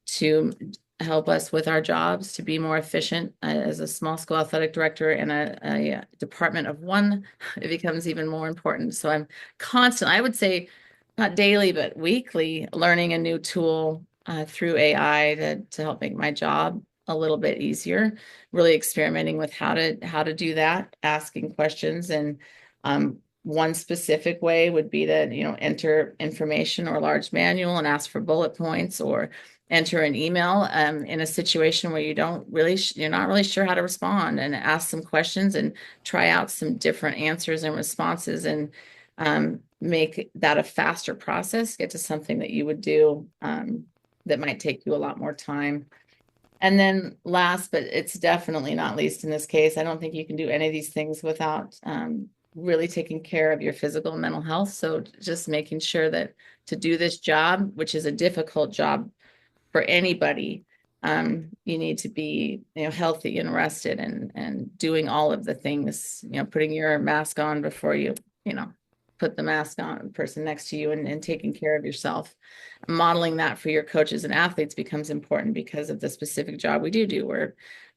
to help us with our jobs, to be more efficient. As a small school athletic director in a department of one, it becomes even more important. So I'm constantly, I would say not daily, but weekly, learning a new tool through AI to help make my job a little bit easier, really experimenting with how to do that, asking questions. And one specific way would be to, enter information or a large manual and ask for bullet points, or enter an email in a situation where you're not really sure how to respond, and ask some questions and try out some different answers and responses, and make that a faster process, get to something that you would do that might take you a lot more time. And then last, but it's definitely not least in this case, I don't think you can do any of these things without really taking care of your physical and mental health. So just making sure that to do this job, which is a difficult job for anybody, you need to be, healthy and rested, and doing all of the things, putting your mask on before you, put the mask on person next to you and taking care of yourself. Modeling that for your coaches and athletes becomes important because of the specific job we do.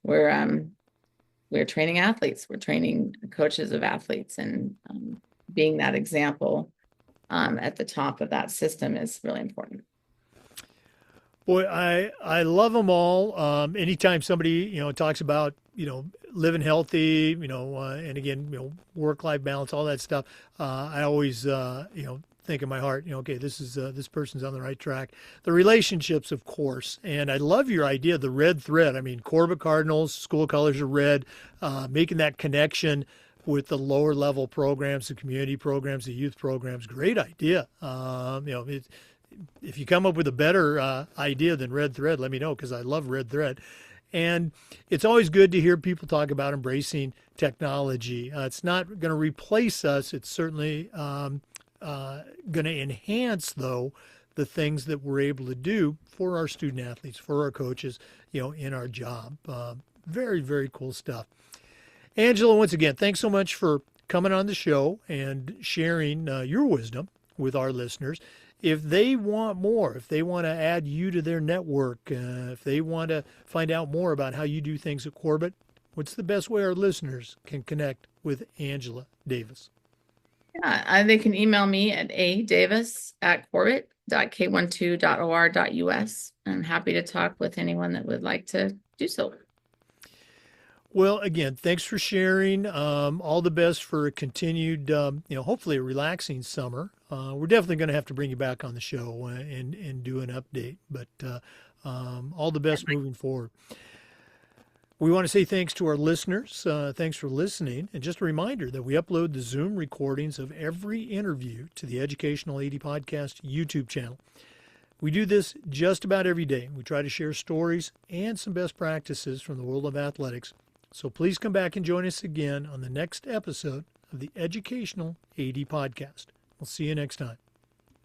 We're training athletes, we're training coaches of athletes, and being that example at the top of that system is really important. Boy, I love them all. Anytime somebody, talks about, living healthy, and again, work-life balance, all that stuff, I always, think in my heart, okay, this person's on the right track. The relationships, of course, and I love your idea, the red thread. I mean, Corbett Cardinals, school colors are red, making that connection with the lower level programs, the community programs, the youth programs, great idea. If you come up with a better idea than red thread, let me know, because I love red thread. And it's always good to hear people talk about embracing technology. It's not going to replace us. It's certainly going to enhance, though, the things that we're able to do for our student athletes, for our coaches, in our job. Very, very cool stuff. Angela, once again, thanks so much for coming on the show and sharing your wisdom with our listeners. If they want more, if they want to add you to their network, if they want to find out more about how you do things at Corbett, what's the best way our listeners can connect with Angela Davis? Yeah, they can email me at adavis@corbett.k12.or.us. I'm happy to talk with anyone that would like to do so. Well, again, thanks for sharing. All the best for a continued, hopefully a relaxing summer. We're definitely going to have to bring you back on the show and do an update, but all the best moving forward. We want to say thanks to our listeners. Thanks for listening. And just a reminder that we upload the Zoom recordings of every interview to the Educational AD Podcast YouTube channel. We do this just about every day. We try to share stories and some best practices from the world of athletics. So please come back and join us again on the next episode of the Educational AD Podcast. We'll see you next time.